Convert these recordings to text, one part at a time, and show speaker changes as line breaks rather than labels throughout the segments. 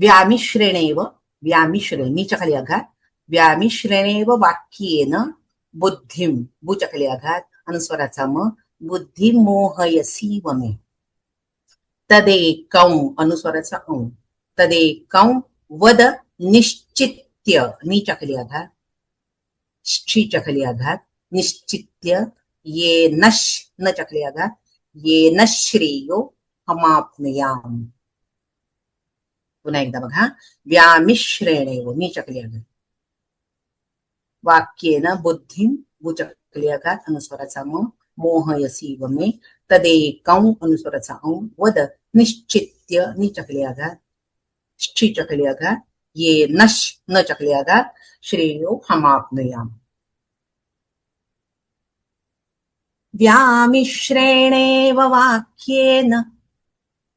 व्यामिश्रेणेव, व्यामिश्रे नीच्या खाली आघात, व्यामिश्रेणेव वाक्येन बुद्धिम, बुच्या खाली आघात, अनुस्वाराचा म, बुद्धी मोहयसीव मे. तदेकं, अनुस्वाराचा औ, तदेकं वद निश्चित्य, नीच्या खाली आघात, शीच्या खाली आघात, निश्चित्य, ये नश, नच्या खाली आघात, ये न श्रेयो हमाप्नुयाम. पुन्हा एकदा बघा, व्यामिश्रेणेव, नीच्या खाली आघात, वाक्येन बुद्धिं, बुच्या खाली आघात, अनुस्वाराचा म, मोहयसीव मे. तदेकं, अनुस्वाराचा औ, वद निश्चित्य, नीच्या खाली आघात, शीच्या खाली आघात, ये नश, नच्या खाली आघात, श्रेयो हमाप्नुयाम. व्यामिश्रेणेव वाक्येन,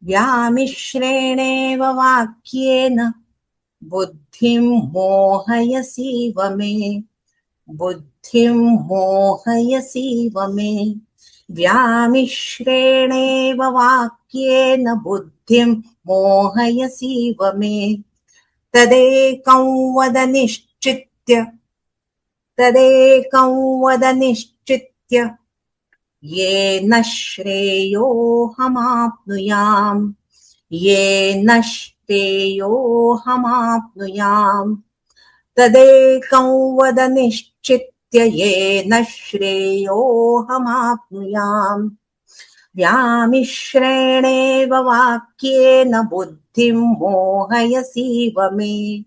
व्यामिश्रेणेव वाक्येन बुद्धिं मोहयसीव मे, बुद्धिं मोहयसीव मे. व्यामिश्रेणेव वाक्येन बुद्धिं मोहयसीव मे. तदेकं वद निश्चित्य, तदेकं वद निश्चित्य, येन श्रेयो हमाप्नुयाम, येन श्रेयो हमाप्नुयाम. तदेकं वद निश्चित्य, येन श्रेयो हमाप्नुयाम. व्यामिश्रेणेव वाक्येन बुद्धिं मोहयसीव मे.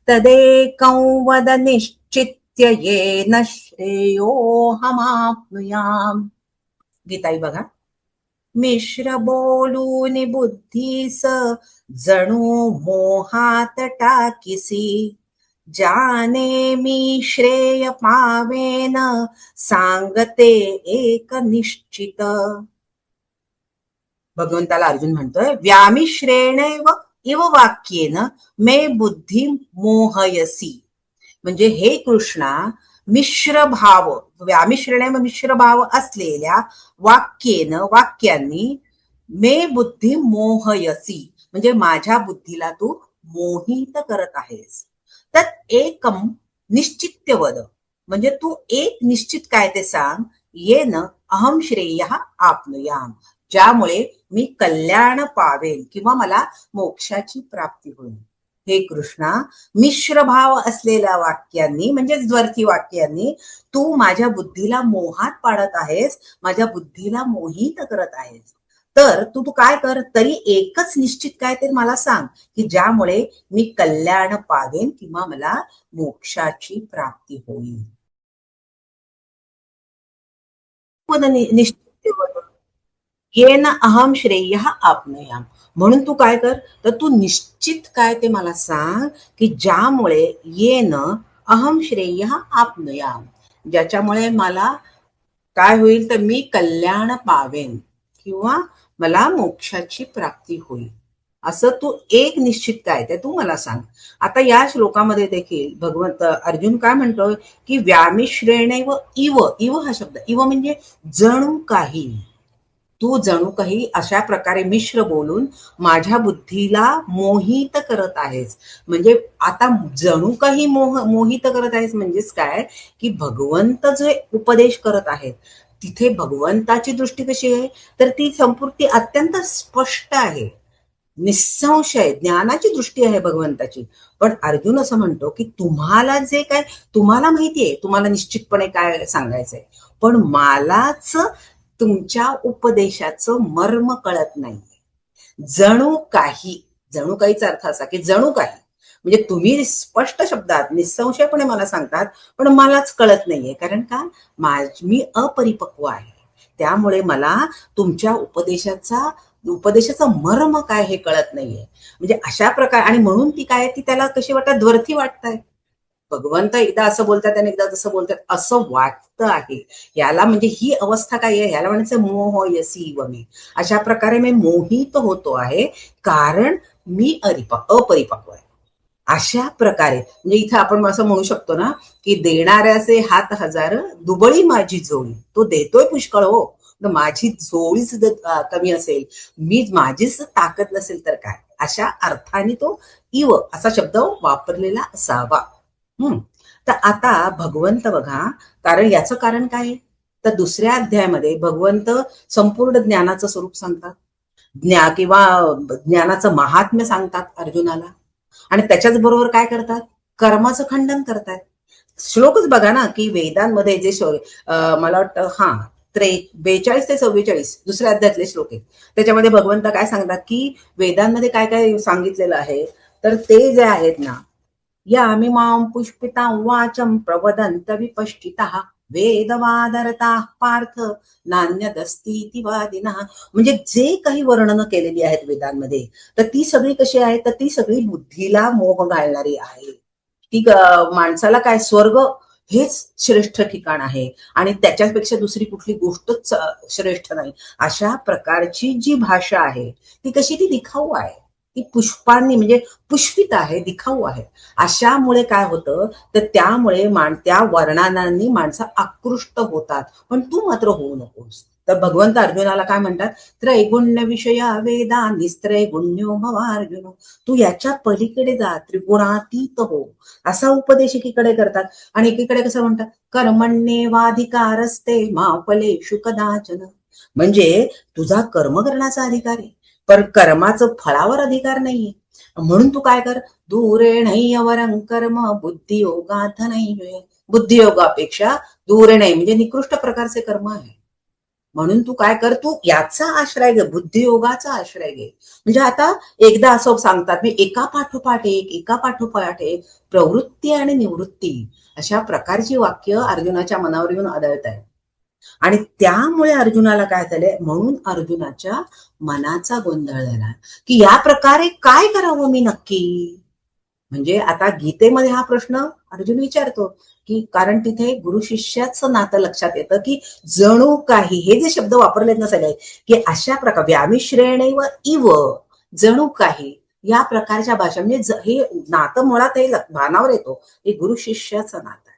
तदेकं वद निश्चित्य, येन श्रेयो हमाप्नुयाम. गीताई बघा. मिश्र बोलून बुद्धीस जणू मोहात टाकीसी, जाने मी श्रेय पावेन सांगते एक निश्चित. भगवंताला अर्जुन म्हणतोय, व्यामिश्रेणेव इव वाक्येन मे बुद्धी मोहयसी. म्हणजे हे कृष्णा, मिश्र भाव, व्यामिश्रेणेव मिश्र भाव असलेल्या वाक्येन, वाक्यांनी मे बुद्धी मोहयसी, म्हणजे माझ्या बुद्धीला तू मोहित करत आहेस. तर एकम निश्चित्य वद, म्हणजे तू एक निश्चित काय ते सांग, येन अहम श्रेय आपनुयाम, ज्यामुळे मी कल्याण पावेन किंवा मला मोक्षाची प्राप्ती होईल. हे कृष्णा, मिश्र भाव असलेल्या वाक्यांनी, म्हणजेच द्वर्थी वाक्यांनी तू माझ्या बुद्धीला मोहात पाडत आहेस, माझ्या बुद्धीला मोहित करत आहेस. तर तू काय कर, तरी एकच निश्चित काय ते मला सांग, की ज्यामुळे मी कल्याण पावेन किंवा मला मोक्षाची प्राप्ती होईल. निश्चित येन अहम श्रेय आपनुयाम. म्हणून तू काय कर, तर तू निश्चित काय ते मला सांग, की ज्यामुळे येन अहम श्रेय आपनुयाम, ज्याच्यामुळे मला काय होईल, तर मी कल्याण पावेन किंवा मला मोक्षाची प्राप्ती होईल. असं तू एक निश्चित काय ते तू मला सांग. आता या श्लोकामध्ये देखील भगवंत अर्जुन काय म्हणतोय, की व्यामिश्रेणेव इव, इव हा शब्द, इव म्हणजे जणू काही, तू जणू काही अशा प्रकारे मिश्र बोलून माझ्या बुद्धीला मोहित करत आहेस. म्हणजे आता जणू काही मोहित करत आहेस म्हणजेच काय, की भगवंत जे उपदेश करत आहेत तिथे भगवंताची दृष्टी कशी आहे, तर ती संपूर्ण अत्यंत स्पष्ट आहे, निसंशय ज्ञानाची दृष्टी आहे भगवंताची. पण अर्जुन असं म्हणतो, की तुम्हाला जे काय, तुम्हाला माहितीये तुम्हाला निश्चितपणे काय सांगायचंय, पण मलाच तुमच्या उपदेशाचं मर्म कळत नाहीये. जणू काही, जणू काहीचा अर्थ असा की जणू काही, म्हणजे तुम्ही स्पष्ट शब्दात निसंशयपणे मला सांगतात, पण मलाच कळत नाहीये. कारण का, मी अपरिपक्व आहे, त्यामुळे मला तुमच्या उपदेशाचं मर्म काय हे कळत नाहीये. म्हणजे अशा प्रकारे, आणि म्हणून ती काय, ती त्याला कशी वाटतात, द्वर्थी वाटताय. भगवंत एकदा असं बोलतात आणि एकदा तसं बोलतात असं वाटतं आहे. याला म्हणजे ही अवस्था काय आहे, याला म्हणायचं मोहयसीव मे. अशा प्रकारे मी मोहित होतो आहे, कारण मी अपरिपक्व आहे. अशा प्रकारे म्हणजे इथं आपण असं म्हणू शकतो ना, की देणाऱ्याचे हात हजार, दुबळी माझी जोडी. तो देतोय पुष्कळ हो, माझी जोडीच कमी असेल, माझीच ताकद नसेल तर काय, अशा अर्थाने तो इव असा शब्द वापरलेला असावा. तर आता भगवंत बघा, कारण याचं कारण काय आहे? तर दुसऱ्या अध्यायामध्ये भगवंत संपूर्ण ज्ञानाचं स्वरूप सांगतात, किंवा ज्ञानाचं महात्म्य सांगतात अर्जुनाला, आणि त्याच्याच बरोबर काय करतात? कर्माचं खंडन करतात. श्लोकच बघा ना, की वेदांमध्ये जे मला वाटतं 42 ते 44 दुसऱ्या अध्यायातले श्लोक आहेत. त्याच्यामध्ये भगवंत काय सांगतात, की वेदांमध्ये काय काय सांगितलेलं आहे, तर ते जे आहेत ना, यामिमां पुष्पितां वाचं प्रवदन्त विपश्चितः वेदवादरताः पार्थ नान्यदस्तीति वादिनः. म्हणजे जे काही वर्णनं केलेली आहेत वेदांमध्ये, तर ती सगळी कशी आहे? तर ती सगळी बुद्धीला मोह घालणारी आहे. ती माणसाला काय, स्वर्ग हेच श्रेष्ठ ठिकाण आहे आणि त्याच्यापेक्षा दुसरी कुठली गोष्टच श्रेष्ठ नाही, अशा प्रकारची जी भाषा आहे ती कशी, ती दिखाऊ आहे, ती पुष्पांनी म्हणजे पुष्पित आहे, दिखाऊ आहे. अशामुळे काय होतं, तर त्यामुळे त्या वर्णनांनी माणसं आकृष्ट होतात. पण तू मात्र होऊ नकोस. तर भगवंत अर्जुनाला काय म्हणतात, त्रैगुण्य विषया वेदा निस्त्रैगुण्यो भवार्जुन. तू याच्या पलीकडे जा, त्रिगुणातीत हो, असा उपदेश एकीकडे करतात. आणि एकीकडे कसं म्हणतात, कर्मण्येवाधिकारस्ते मा फलेषु कदाचन. म्हणजे तुझा कर्म करण्याचा अधिकार आहे, पण कर्माचं फळावर अधिकार नाहीये. म्हणून तू काय कर, दूरेणैवरं कर्म बुद्धियोगात नाही. बुद्धियोगापेक्षा दूर नाही म्हणजे निकृष्ट प्रकारचे कर्म आहे. म्हणून तू काय कर, तू याचा आश्रय घे, बुद्धियोगाचा आश्रय घे. म्हणजे आता एकदा असं सांगतात, मी एका पाठोपाठ एक प्रवृत्ती आणि निवृत्ती अशा प्रकारची वाक्य अर्जुनाच्या मनावर येऊन आदळत आहे. आणि त्यामुळे अर्जुनाला काय झालंय, म्हणून अर्जुनाच्या मनाचा गोंधळ झाला, की या प्रकारे काय करावं मी नक्की. म्हणजे आता गीतेमध्ये हा प्रश्न अर्जुन विचारतो, की कारण तिथे गुरु शिष्याचं नातं लक्षात येतं, की जणू काही हे जे शब्द वापरलेत ना सगळे, की अशा प्रकार व्यामिश्रेणे व इव, जणू काही या प्रकारच्या भाषा, म्हणजे हे नातं मुळात हे भानावर येतो, हे गुरु शिष्याचं नातं आहे.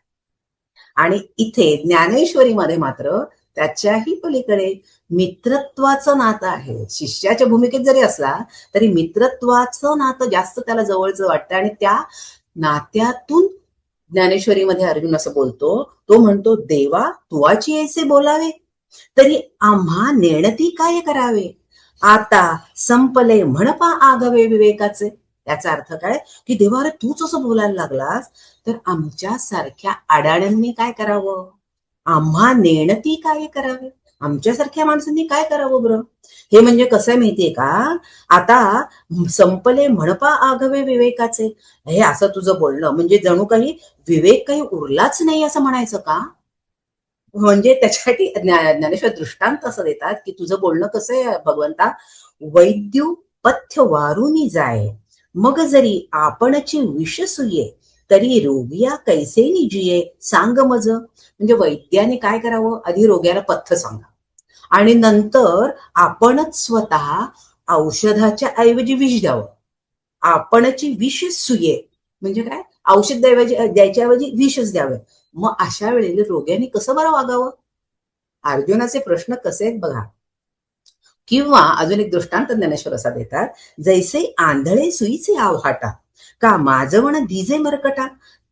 आणि इथे ज्ञानेश्वरीमध्ये मात्र त्याच्याही पलीकडे मित्रत्वाचं नातं आहे. शिष्याच्या भूमिकेत जरी असला तरी मित्रत्वाचं नातं जास्त त्याला जवळचं वाटतं. आणि त्या नात्यातून ज्ञानेश्वरीमध्ये अर्जुन असं बोलतो, तो म्हणतो, देवा तुवाची ऐसे बोलावे तरी आम्हा नेणती काय करावे, आता संपले म्हणपा आगवे विवेकाचे. याचा अर्थ काय, की देवा अरे तूच असं बोलायला लागलास तर आमच्या सारख्या अडाण्यांनी काय करावं, आम्हा नेणती काय करावे, आमच्यासारख्या माणसांनी काय करावं बरं. हे म्हणजे कसं आहे माहितीये का, आता संपले म्हणपा आगवे विवेकाचे, हे असं तुझं बोलणं म्हणजे जणू काही विवेक काही उरलाच नाही असं म्हणायचं का. म्हणजे त्याच्यासाठी ज्ञानेश्वर दृष्टांत असं देतात, की तुझं बोलणं कसं आहे भगवंता, वैद्यू पथ्य वारुनी जाय मग जरी आपणची विष सुये तरी रोगिया कैसे निजिये सांग मज. म्हणजे वैद्याने काय करावं, आधी रोग्याला पथ्य सांगा आणि नंतर आपणच स्वतः औषधाच्या ऐवजी विष द्यावं. आपणची विष सुये म्हणजे काय, औषध द्यायच्या ऐवजी विषच द्यावे. मग अशा वेळेला रोग्याने कसं बरं वागावं. अर्जुनाचे प्रश्न कसे आहेत बघा. किंवा अजून एक दृष्टांत ज्ञानेश्वर असा देतात, जैसे आंधळे सुईचे आव्हाटा का माझवण दिजे मरकटा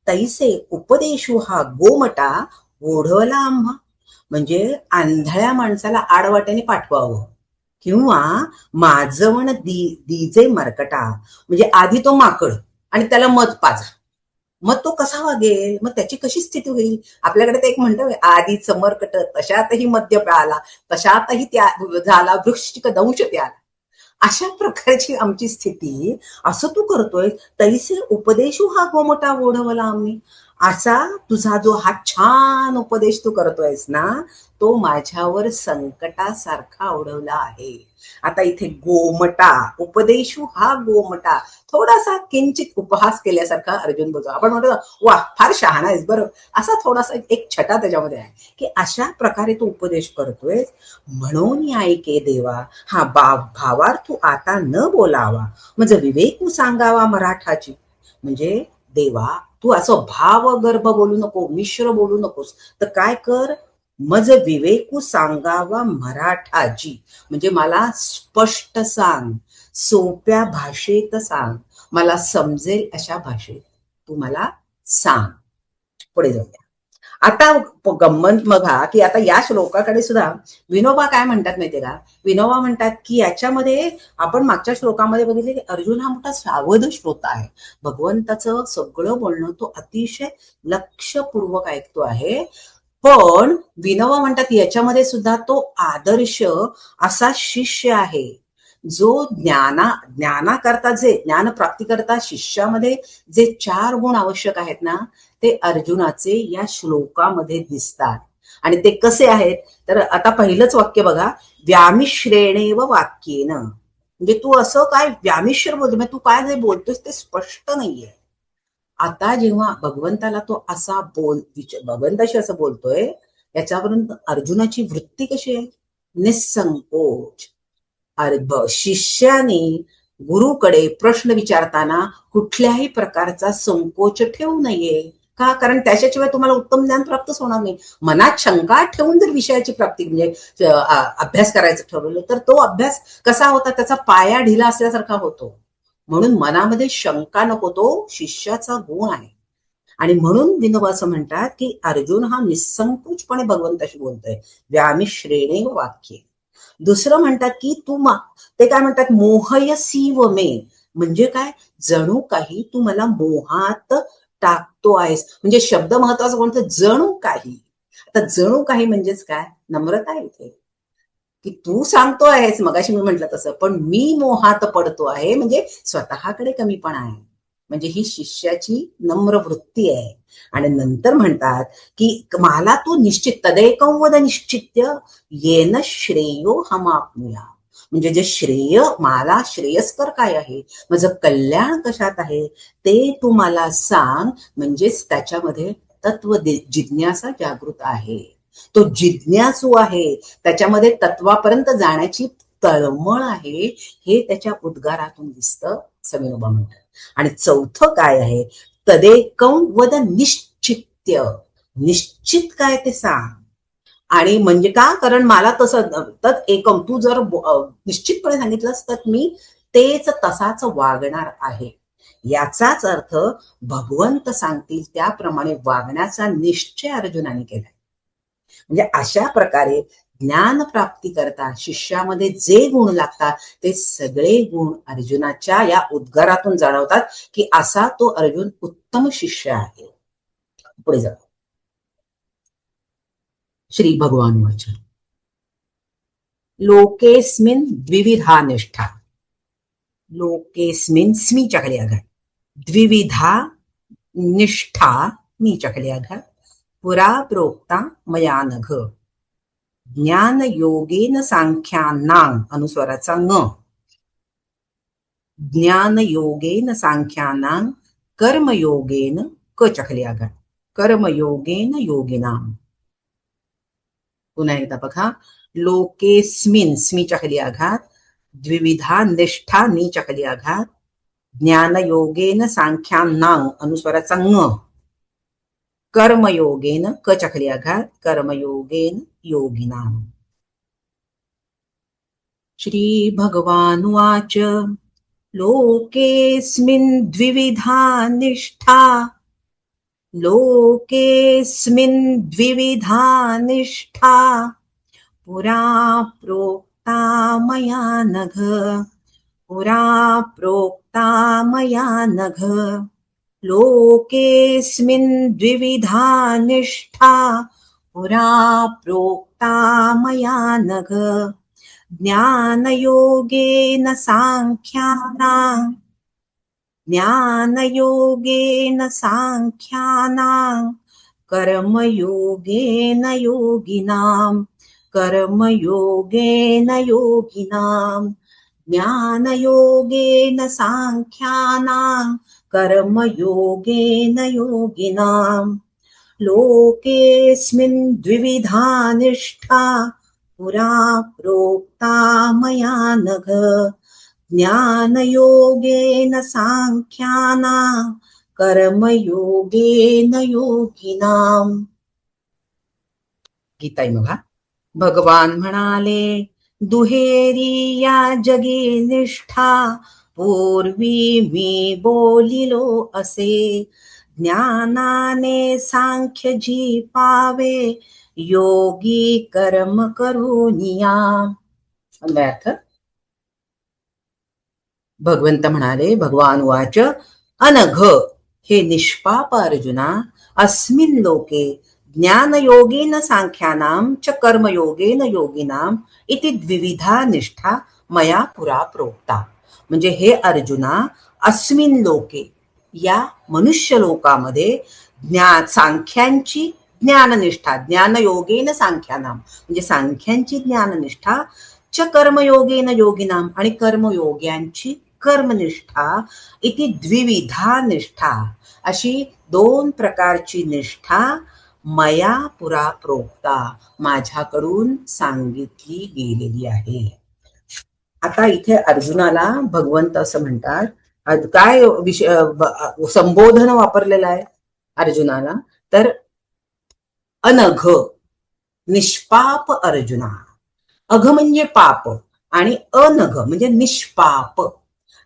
तैसे उपदेशू हा गोमटा ओढवला आम्हा. म्हणजे आंधळ्या माणसाला आडवाट्याने पाठवावं किंवा माझवण दिजे मरकटा म्हणजे आधी तो माकड आणि त्याला मध पाजा, मग तो कसा वागेल, मग त्याची कशी स्थिती होईल. आपल्याकडे ते एक म्हणतं, आधी चमरकट तशातही मद्य प्याला तशातही त्या झाला वृश्चिक दंश त्याला. अशा प्रकारची आमची स्थिती, असं तू करतोय तैसे उपदेशू हा गोमटा ओढवला आम्ही. असा तुझा जो हा छान उपदेश तू करतोयस ना, तो माझ्यावर संकटासारखा ओढवला आहे. आता इथे गोमटा, उपदेशू हा गोमटा, थोडासा किंचित उपहास केल्यासारखा अर्जुन बोलतो. आपण म्हणतो वा फार शहाणा आहेस बरं, असा थोडासा एक छटा त्याच्यामध्ये आहे, की अशा प्रकारे तू उपदेश करतोय. म्हणून ऐके देवा हा भावार्थ तू आता न बोलावा म्हणजे विवेकू सांगावा मराठाची. म्हणजे देवा तू असं भावगर्भ बोलू नको, मिश्र बोलू नकोस, तर काय कर, मज विवेकू सांगावा मराठाची म्हणजे मला स्पष्ट सांग, सोप्या भाषेत सांग, मला समजेल अशा भाषेत तू मला सांग. पुढे जाऊया. आता गंमत बघा की आता या श्लोकाकडे सुद्धा विनोबा काय म्हणतात माहितीये का? विनोबा म्हणतात की याच्यामध्ये आपण मागच्या श्लोकामध्ये बघितले की अर्जुन हा मोठा सावध श्रोता आहे. भगवंताचं सगळं बोलणं तो अतिशय लक्षपूर्वक ऐकतो आहे. पण विनोबा म्हणतात याच्यामध्ये सुद्धा तो आदर्श असा शिष्य आहे जो ज्ञानाकरता जे ज्ञान प्राप्ती करता शिष्यामध्ये जे 4 गुण आवश्यक आहेत ना ते अर्जुनाचे या श्लोकामध्ये दिसतात. आणि ते कसे आहेत तर आता पहिलंच वाक्य बघा, व्यामिश्रेणेव वाक्येन. म्हणजे तू असं काय व्यामिश्र बोलतो, म्हणजे तू काय जे बोलतोस ते स्पष्ट नाहीये. आता जेव्हा भगवंताला तो असा भगवंताशी असं बोलतोय, याच्यावरून अर्जुनाची वृत्ती कशी आहे? निसंकोच. शिष्याने गुरुकडे प्रश्न विचारताना कुठल्याही प्रकारचा संकोच ठेवू नये. का? कारण त्याच्याशिवाय तुम्हाला उत्तम ज्ञान प्राप्तच होणार नाही. मनात शंका ठेवून जर विषयाची प्राप्ती म्हणजे अभ्यास करायचं ठरवलं तर तो अभ्यास कसा होता, त्याचा पाया ढिला असल्यासारखा होतो. म्हणून मनामध्ये शंका नको, तो शिष्याचा गुण आहे. आणि म्हणून विनोबा असं म्हणतात की अर्जुन हा निसंकोचपणे भगवंताशी बोलतोय, व्यामिश्रेणे वाक्ये. दुसरं म्हणतात की ते काय म्हणतात, मोहयसीव मे. म्हणजे काय? जणू काही तू मला मोहात टाकतो आहेस. म्हणजे शब्द महत्वाचा कोणतं? जणू काही. आता जणू काही म्हणजेच काय? नम्रता आहे इथे, की तू सांगतो आहेस मगाशी मी म्हटलं तसं, पण मी मोहात पडतो आहे, म्हणजे स्वतःकडे कमीपणा आहे. म्हणजे ही शिष्याची नम्र वृत्ती आहे. आणि नंतर म्हणतात की मला तू निश्चित तदेकं वद निश्चित्य येन श्रेयो हमाप्नुया. म्हणजे जे श्रेय, मला श्रेयस्कर काय आहे, माझं कल्याण कशात आहे ते तू मला सांग. म्हणजेच त्याच्यामध्ये तत्व जिज्ञासा जागृत आहे, तो जिज्ञासू आहे, त्याच्यामध्ये तत्वापर्यंत जाण्याची तळमळ आहे, हे त्याच्या उद्गारातून दिसतं, सविनोबा म्हणतात. आणि चौथं काय आहे, तदेकं वद निश्चित्य. निश्चित काय ते सांग. आणि म्हणजे का? कारण मला तसं तद एकम, तू जर निश्चितपणे सांगितलंस तर मी तेच तसाच वागणार आहे. याचाच अर्थ भगवंत सांगतील त्याप्रमाणे वागण्याचा निश्चय अर्जुनाने केलाय. म्हणजे अशा प्रकारे ज्ञान प्राप्ती करता शिष्यामध्ये जे गुण लागतात ते सगळे गुण अर्जुनाच्या या उद्गारातून जाणवतात की असा तो अर्जुन उत्तम शिष्य आहे. पुढे जाऊ. श्री भगवान वाच, लोकेस्मिन द्विविधा निष्ठा. लोकेस्मिन स्मीच्या खाली आघात, द्विविधा निष्ठा मीच्या खाली आघात, पुरा प्रोक्ता मया नघ. ज्ञान योगेन सांख्यानां, अनुस्वाराचा न. ज्ञान योगेन सांख्यानां कर्मयोगेन क च्या खाली आघात, कर्मयोगेन योगिनां. पुन्हा एकदा बघा, लोकेस्मिन स्मीच्या खाली आघात, द्विविधा निष्ठा नीच्या खाली आघात, ज्ञानयोगेन सांख्यानां, अनुस्वाराचा न. कर्मयोगेन क च्या खाली आघात, कर्मयोगेन योगिनां. श्री भगवानुवाच, लोकेस्मिन् द्विविधा निष्ठा. लोकेस्मिन् द्विविधा निष्ठा, पुरा प्रोक्ता मया नघ. पुरा प्रोक्ता मया नघ. लोकेस्मिन् द्विविधा निष्ठा, पुरा प्रोक्ता मया नघ. ज्ञानयोगेन सांख्यानां, ज्ञानयोगेन सांख्यानां कर्मयोगेन योगिनां. कर्मयोगेन योगिनां. ज्ञानयोगेन सांख्यानां कर्मयोगेन योगिनां. लोकेस्मिन् द्विविधा निष्ठा, पुरा प्रोक्ता मया नघ. ज्ञानयोगेन सांख्यानां कर्मयोगेन योगिनां. गीताई बघा, भगवान म्हणाले, दुहेरी या जगी निष्ठा, पूर्वी मी बोलिलो असे, ज्ञानाने सांख्य जी पावे, योगी कर्म करूनिया. अर्थ, भगवंत म्हणाले, भगवान वाच, अनघ हे निष्पाप अर्जुना, अस्मिन् लोके ज्ञानयोगेन सांख्यानां च कर्मयोगेन योगिनां इति द्विविधा निष्ठा मया पुरा प्रोक्ता. म्हणजे हे अर्जुना, अस्मिन् लोके या मनुष्य लोकामध्ये सांख्यांची ज्ञाननिष्ठा, ज्ञानयोगेन सांख्यानाम म्हणजे सांख्यांची ज्ञाननिष्ठा, च कर्मयोगेन योगिनाम आणि कर्मयोग्यांची कर्मनिष्ठा, इति द्विविधा निष्ठा अशी दोन प्रकारची निष्ठा मया पुरा प्रोक्ता माझ्याकडून सांगितली गेलेली आहे. आता इथे अर्जुनाला भगवंत असं म्हणतात. काय विषय संबोधन वापरलेलं आहे अर्जुनाला, तर अनघ, निष्पाप अर्जुना. अघ म्हणजे पाप आणि अनघ म्हणजे निष्पाप.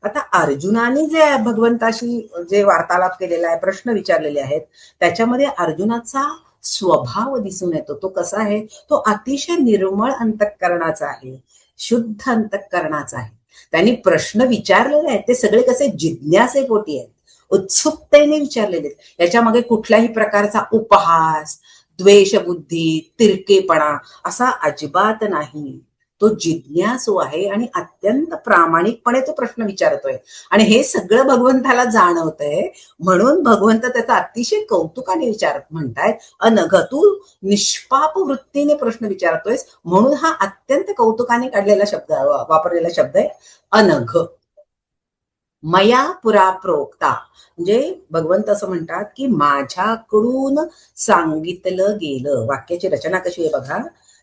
आता अर्जुनाने जे भगवंताशी जे वार्तालाप केलेला आहे, प्रश्न विचारलेले आहेत, त्याच्यामध्ये अर्जुनाचा स्वभाव दिसून येतो. तो कसा आहे? तो अतिशय निर्मळ अंतःकरणाचा आहे, शुद्ध अंतःकरणाचा आहे. त्यांनी प्रश्न विचारलेले आहेत ते सगळे कसे जिज्ञासेपोटी आहेत, उत्सुकतेने विचारलेले आहेत. याच्यामागे कुठल्याही प्रकारचा उपहास, द्वेषबुद्धी, तिरकेपणा असा अजिबात नाही. तो जिज्ञासू आहे आणि अत्यंत प्रामाणिकपणे तो प्रश्न विचारतोय आणि हे सगळं भगवंताला जाणवतंय. म्हणून भगवंत त्याचा अतिशय कौतुकाने विचारत म्हणतायत, अनघ तू निष्पाप वृत्तीने प्रश्न विचारतोयस, म्हणून हा अत्यंत कौतुकाने काढलेला शब्द, वापरलेला शब्द आहे अनघ. मया पुरा प्रोक्ता म्हणजे भगवंत असं म्हणतात की माझ्याकडून सांगितलं गेलं. वाक्याची रचना कशी आहे बघा,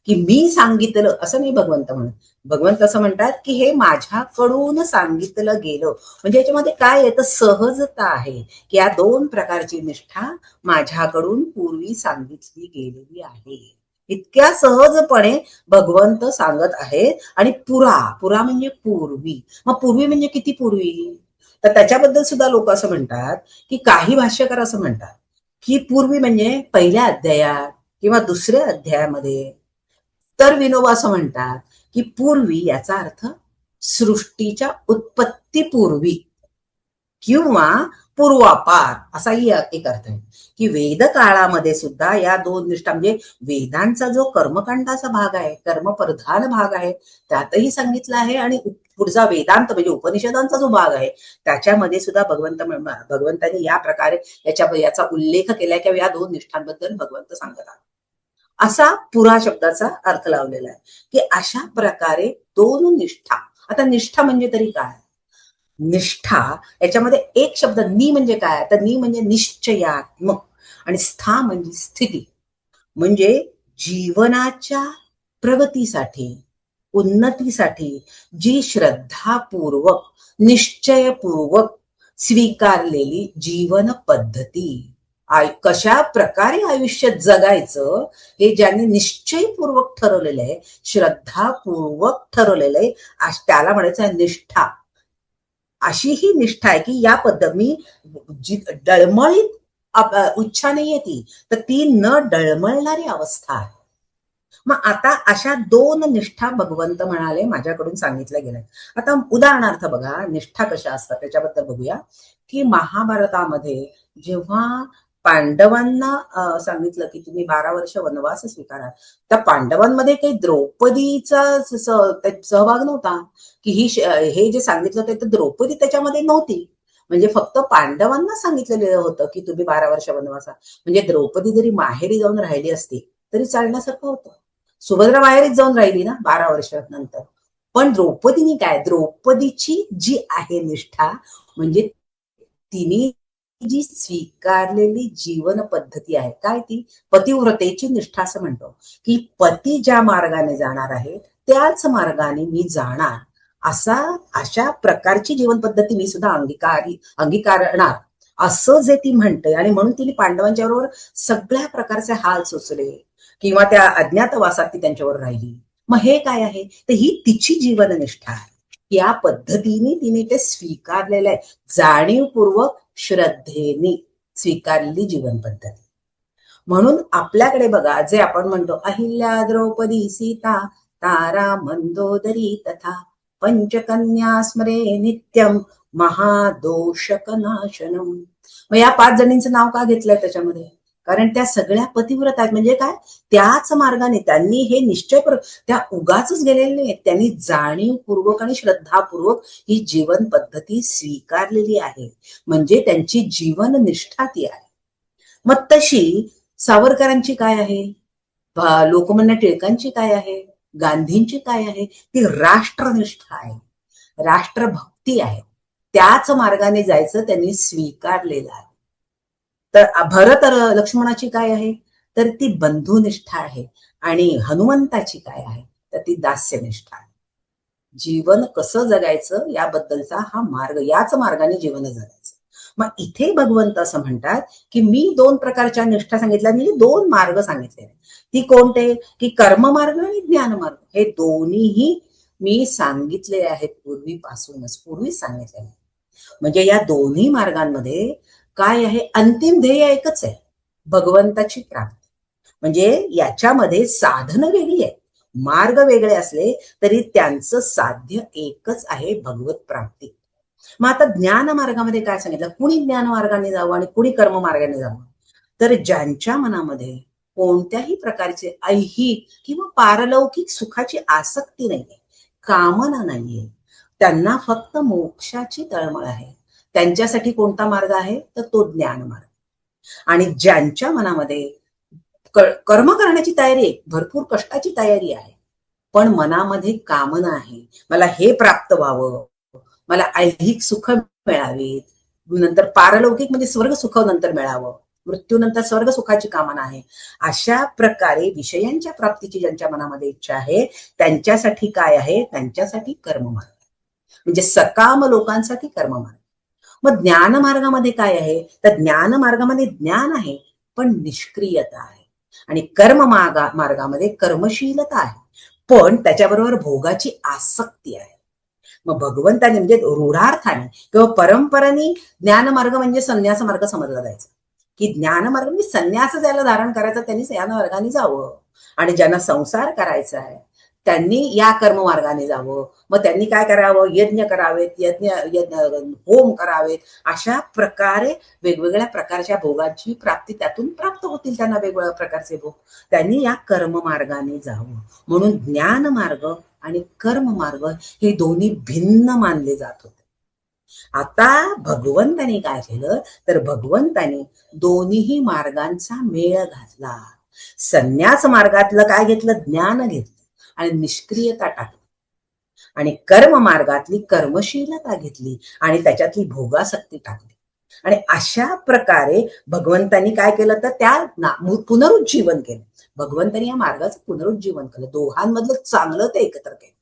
की मी सांगितलं असं नाही भगवंत म्हणत. भगवंत असं म्हणतात की हे माझ्याकडून सांगितलं गेलं. म्हणजे याच्यामध्ये काय आहे तर सहजता आहे की या दोन प्रकारची निष्ठा माझ्याकडून पूर्वी सांगितली गेलेली आहे. इतक्या सहजपणे भगवंत सांगत आहेत. आणि पुरा, पुरा म्हणजे पूर्वी. मग पूर्वी म्हणजे किती पूर्वी? तर त्याच्याबद्दल सुद्धा लोक असं म्हणतात की काही भाष्यकार असं म्हणतात की पूर्वी म्हणजे पहिल्या अध्यायात किंवा दुसऱ्या अध्यायामध्ये. तर विनोबा असं म्हणतात की पूर्वी याचा अर्थ सृष्टीच्या उत्पत्तीपूर्वी किंवा पूर्वापार असाही एक अर्थ आहे. की वेद काळामध्ये सुद्धा या दोन निष्ठा म्हणजे वेदांचा जो कर्मकांडाचा भाग आहे, कर्मप्रधान भाग आहे, त्यातही सांगितलं आहे. आणि पुढचा वेदांत म्हणजे उपनिषदांचा जो भाग आहे त्याच्यामध्ये सुद्धा भगवंतांनी या प्रकारे याचा उल्लेख केलाय की या दोन निष्ठांबद्दल भगवंत सांगत आहेत. असा पुरा शब्दाचा अर्थ लावलेला आहे की अशा प्रकारे दोन निष्ठा. आता निष्ठा म्हणजे तरी काय? निष्ठा याच्यामध्ये एक शब्द नि म्हणजे काय, तर नि म्हणजे निश्चयात्मक आणि स्था म्हणजे स्थिती. म्हणजे जीवनाच्या प्रगतीसाठी, उन्नतीसाठी जी श्रद्धापूर्वक, निश्चयपूर्वक स्वीकारलेली जीवन पद्धती. कशा प्रकारे आयुष्य जगायचं हे ज्यांनी निश्चयपूर्वक ठरवलेलं आहे, श्रद्धापूर्वक ठरवलेलं आहे, त्याला म्हणायचं आहे निष्ठा. अशी ही निष्ठा आहे की या मी डळमळीत इच्छा नाहीये ती, तर ती न डळमळणारी अवस्था आहे. मग आता अशा दोन निष्ठा भगवंत म्हणाले माझ्याकडून सांगितल्या गेल्या. आता उदाहरणार्थ बघा निष्ठा कशा असतात त्याच्याबद्दल बघूया. की महाभारतामध्ये जेव्हा पांडवांना सांगितलं की तुम्ही 12 वर्ष वनवास स्वीकारा, त्या पांडवांमध्ये काही द्रौपदीचा सहभाग नव्हता. की हे जे सांगितलं होतं तर द्रौपदी त्याच्यामध्ये नव्हती. म्हणजे फक्त पांडवांना सांगितलेलं होतं की तुम्ही 12 वर्ष वनवासा. म्हणजे द्रौपदी जरी माहेरी जाऊन राहिली असती तरी चालण्यासारखं होतं. सुभद्रा माहेरीच जाऊन राहिली ना 12 वर्षानंतर. पण द्रौपदीने काय, द्रौपदीची जी आहे निष्ठा म्हणजे तिने जी स्वीकारलेली जीवन पद्धती आहे, काय ती पतिव्रतेची निष्ठा असं म्हणतो. की पती ज्या मार्गाने जाणार आहे त्याच मार्गाने मी जाणार, अशा प्रकारची जीवन पद्धती मी सुद्धा अंगीकारणार असं जे ती म्हणते. आणि म्हणून तिने पांडवांच्या बरोबर सगळ्या प्रकारचे हाल सोसले किंवा त्या अज्ञातवासात ती त्यांच्यावर राहिली. मग हे काय आहे, तर ही तिची जीवननिष्ठा आहे. या पद्धतीने तिने ते स्वीकारलेलं आहे, जाणीवपूर्वक श्रद्धेने स्वीकारलेली जीवन पद्धती. म्हणून आपल्याकडे बघा, जे आपण म्हणतो अहिल्या द्रौपदी सीता तारा मंदोदरी तथा पंचकन्या स्मरे नित्यम महादोषकनाशनम. मग या 5 जणींचं नाव का घेतलंय त्याच्यामध्ये, कारण त्या सगळ्या पतिव्रत आहेत. म्हणजे काय, त्याच मार्गाने त्यांनी हे त्या उगाच गेलेले नाही, त्यांनी जाणीवपूर्वक आणि श्रद्धापूर्वक ही जीवन पद्धती स्वीकारलेली आहे. म्हणजे त्यांची जीवननिष्ठा ती आहे. मग तशी सावरकरांची काय आहे, लोकमान्य टिळकांची काय आहे, गांधींची काय आहे, ती राष्ट्रनिष्ठा आहे, राष्ट्रभक्ती आहे. त्याच मार्गाने जायचं त्यांनी स्वीकारलेलं आहे. तर भरत लक्ष्मणाची काय आहे, तर ती बंधुनिष्ठा आहे. आणि हनुमंताची काय आहे, तर ती दास्यनिष्ठा आहे. जीवन कसं जगायचं याबद्दलचा हा मार्ग, याच मार्गाने जीवन जगायचं. मग इथे भगवंत असं म्हणतात की मी 2 प्रकारच्या निष्ठा सांगितल्या, म्हणजे 2 मार्ग सांगितले. ती कोणते, की कर्ममार्ग आणि ज्ञानमार्ग. हे दोन्हीही मी सांगितले आहेत पूर्वीच सांगितले. म्हणजे या दोन्ही मार्गांमध्ये काय आहे, अंतिम ध्येय एकच आहे, भगवंताची प्राप्ती. म्हणजे याच्यामध्ये साधन वेगळी आहे, मार्ग वेगळे असले तरी त्यांचं साध्य एकच आहे, भगवत प्राप्ती. मग आता ज्ञान मार्गामध्ये काय सांगितलं, कुणी ज्ञान मार्गाने जावं आणि कुणी कर्म मार्गाने जावं. तर ज्यांच्या मनामध्ये कोणत्याही प्रकारचे ऐहिक किंवा पारलौकिक सुखाची आसक्ती नाहीये, कामना नाहीये, त्यांना फक्त मोक्षाची तळमळ आहे, त्यांच्यासाठी कोणता मार्ग आहे, तर तो ज्ञान मार्ग. आणि ज्यांच्या मनामध्ये कर्म करण्याची तयारी आहे, भरपूर कष्टाची तयारी आहे, पण मनामध्ये कामना आहे, मला हे प्राप्त व्हावं, मला ऐहिक सुख मिळावी, नंतर पारलौकिक म्हणजे स्वर्ग सुख नंतर मिळावं, मृत्यूनंतर स्वर्ग सुखाची कामना आहे, अशा प्रकारे विषयांच्या प्राप्तीची ज्यांच्या मनामध्ये इच्छा आहे, त्यांच्यासाठी काय आहे, त्यांच्यासाठी कर्ममार्ग, म्हणजे सकाम लोकांसाठी कर्ममार्ग. मग ज्ञान मार्गामध्ये काय आहे, तर ज्ञान मार्गामध्ये ज्ञान आहे पण निष्क्रियता आहे, आणि कर्म मार्गामध्ये कर्मशीलता आहे पण त्याच्याबरोबर भोगाची आसक्ती आहे. मग भगवंताने म्हणजे रूढार्थाने किंवा परंपरेने ज्ञानमार्ग म्हणजे संन्यास मार्ग समजला जायचा, की ज्ञानमार्ग म्हणजे संन्यास ज्याला धारण करायचा त्यांनी या मार्गाने जावं, आणि ज्यांना संसार करायचा आहे त्यांनी या कर्ममार्गाने जावं. मग त्यांनी काय करावं, यज्ञ करावेत, यज्ञ होम करावेत, अशा प्रकारे वेगवेगळ्या प्रकारच्या भोगाची प्राप्ती त्यातून प्राप्त होतील त्यांना, वेगवेगळ्या प्रकारचे भोग, त्यांनी या कर्ममार्गाने जावं. म्हणून ज्ञान मार्ग आणि कर्म मार्ग हे दोन्ही भिन्न मानले जात होते. आता भगवंतानी काय केलं, तर भगवंतानी दोन्ही मार्गांचा मेळ घातला. संन्यास मार्गातलं काय घेतलं, ज्ञान घेतलं आणि निष्क्रियता टाकली, आणि कर्म मार्गातली कर्मशीलता घेतली आणि त्याच्यातली भोगासक्ती टाकली. आणि अशा प्रकारे भगवंतांनी काय केलं, तर त्या पुनरुज्जीवन केलं. भगवंतांनी या मार्गाचं पुनरुज्जीवन केलं, दोघांमधलं चांगलं ते एकत्र केलं.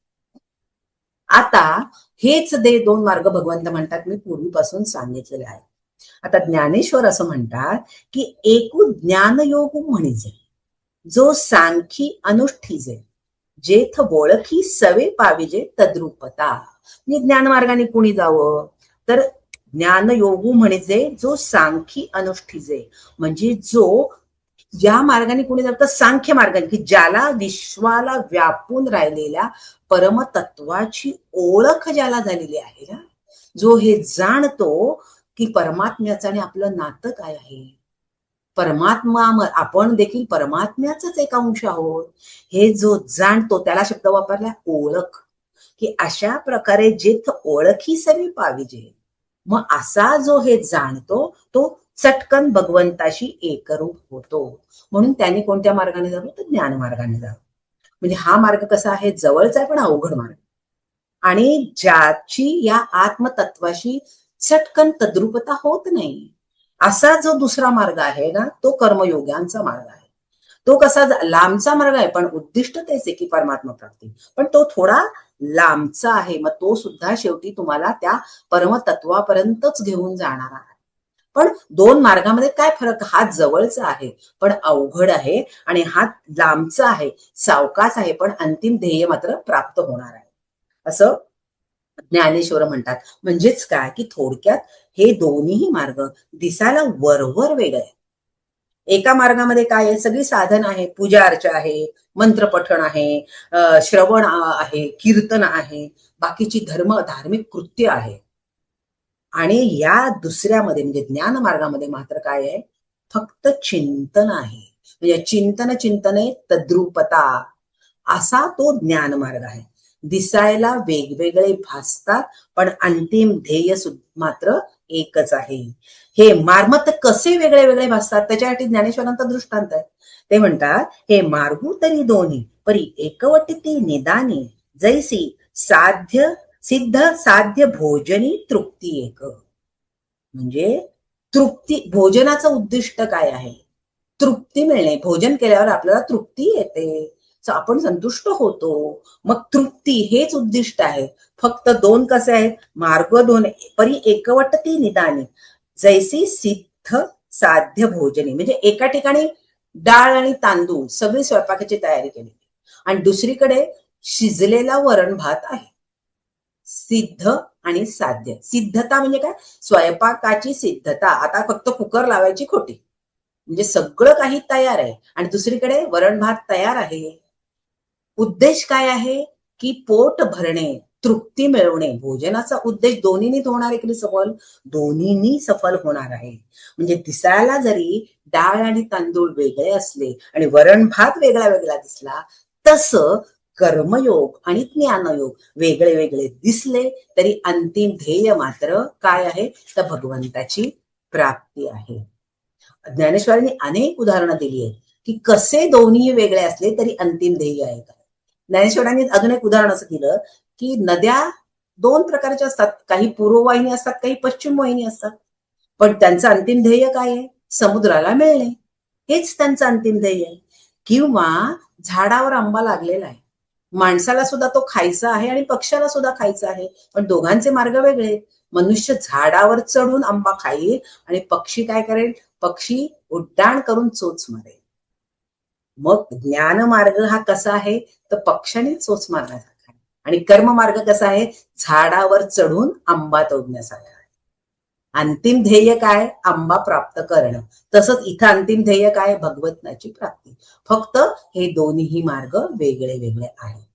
आता हेच 2 मार्ग भगवंत म्हणतात मी पूर्वीपासून सांगितलेले आहे. आता ज्ञानेश्वर असं म्हणतात की एकू ज्ञानयोग म्हणिजे, जो सांखी अनुष्ठीजे, जेथ बोळखी सवे पाविजे तद्रुपता. म्हणजे ज्ञानमार्गाने कुणी जावं, तर ज्ञानयोगू म्हणजे जो सांखी अनुष्ठीजे, म्हणजे जो ज्या मार्गाने कुणी जातं सांख्य मार्गाने, की ज्याला विश्वाला व्यापून राहिलेल्या परमतत्वाची ओळख ज्याला झालेली आहे ना, जो हे जाणतो की परमात्म्याचं आणि आपलं नातं काय आहे, परमात्मा आपण देखील परमात्म्याचाच एक अंश आहोत, हे जो जाणतो त्याला शब्द वापरला ओळख, की अशा प्रकारे जिथ ओळखी सवी पाविजे. मग असा जो हे जाणतो तो चटकन भगवंताशी एकरूप होतो. म्हणून त्यांनी कोणत्या मार्गाने जावं, तर ज्ञान मार्गाने जावं. म्हणजे हा मार्ग कसा आहे, जवळचा आहे पण अवघड मार्ग, आणि ज्याची या आत्मतत्वाशी चटकन तद्रुपता होत नाही, असा जो दुसरा मार्ग आहे ना, तो कर्मयोग्यांचा मार्ग आहे. तो कसा लांबचा मार्ग आहे, पण उद्दिष्ट तेच आहे की परमात्मा प्राप्ती, पण तो थोडा लांबचा आहे. मग तो सुद्धा शेवटी तुम्हाला त्या परमतत्वापर्यंतच घेऊन जाणार आहे. पण दोन मार्गामध्ये काय फरक? हा जवळचा आहे पण अवघड आहे आणि हा लांबचा आहे, सावकाश आहे, पण अंतिम ध्येय मात्र प्राप्त होणार आहे, असं ज्ञानेश्वर म्हणतात. म्हणजेच काय की थोडक्यात हे दोन्ही मार्ग दिसायला वरवर वेगळे आहेत. एका मार्गामध्ये काय आहे? सगळी साधन आहे, पूजा अर्चा आहे, मंत्रपठण आहे, श्रवण आहे, कीर्तन आहे, बाकीची धार्मिक कृत्य आहे. आणि या दुसऱ्यामध्ये म्हणजे ज्ञान मार्गामध्ये मात्र काय आहे? फक्त चिंतन आहे. म्हणजे चिंतने तद्रूपता असा तो ज्ञान मार्ग आहे. दिसायला वेगवेगळे भासतात पण अंतिम ध्येय मात्र एकच आहे. हे मार्ग कसे वेगळे वेगळे भासतात त्याच्यासाठी ज्ञानेश्वरांचा दृष्टांत आहे. ते म्हणतात, हे मार्गू तरी दोन्ही परी एकवटती निदानी जैसी साध्य सिद्ध साध्य भोजनी तृप्ती एक. म्हणजे तृप्ती, भोजनाचं उद्दिष्ट काय आहे? तृप्ती मिळणे. भोजन केल्यावर आपल्याला तृप्ती येते, आपण संतुष्ट होतो, मग तृप्ती हेच उद्दिष्ट आहे. फक्त दोन कसे आहेत? मार्ग दोन परी एकवटती निदानी जैसी सिद्ध साध्य भोजनी. म्हणजे एका ठिकाणी डाळ आणि तांदूळ सगळी स्वयंपाकाची तयारी केली आणि दुसरीकडे शिजलेला वरण भात आहे. सिद्ध आणि साध्य. सिद्धता म्हणजे काय? स्वयंपाकाची सिद्धता. आता फक्त कुकर लावायची खोटी, म्हणजे सगळं काही तयार आहे आणि दुसरीकडे वरण भात तयार आहे. उद्देश काय आहे? की पोट भरणे, तृप्ती मिळवणे. भोजनाचा उद्देश दोन्हीनी होणार आहे की सफल? दोन्हीनी सफल होणार आहे. म्हणजे दिसायला जरी डाळ आणि तांदूळ वेगळे असले आणि वरण भात वेगळा वेगळा दिसला, तसं कर्मयोग आणि ज्ञानयोग वेगळे वेगळे दिसले तरी अंतिम ध्येय मात्र काय आहे? तर भगवंताची प्राप्ती आहे. ज्ञानेश्वरांनी अनेक उदाहरणं दिली आहेत की कसे दोन्ही वेगळे असले तरी अंतिम ध्येय आहे. ज्ञानेश्वरांनी अजून एक उदाहरण असं दिलं की नद्या दोन प्रकारच्या असतात, काही पूर्ववाहिनी असतात, काही पश्चिम वाहिनी असतात, पण त्यांचं अंतिम ध्येय काय आहे? समुद्राला मिळणे, हेच त्यांचं अंतिम ध्येय आहे. किंवा झाडावर आंबा लागलेला आहे, माणसाला सुद्धा तो खायचा आहे आणि पक्ष्याला सुद्धा खायचा आहे, पण दोघांचे मार्ग वेगळे. मनुष्य झाडावर चढून आंबा खाईल आणि पक्षी काय करेल? पक्षी उड्डाण करून चोच मारेल. मग ज्ञान मार्ग हा कसा आहे? तर पक्षाने चोच मारण्यासारखा आहे. आणि कर्म मार्ग कसा आहे? झाडावर चढून आंबा तोडण्यासारखा आहे. अंतिम ध्येय काय? आंबा प्राप्त करणं. तसंच इथं अंतिम ध्येय काय? भगवंताची प्राप्ती. फक्त हे दोन्ही मार्ग वेगळे वेगळे आहेत.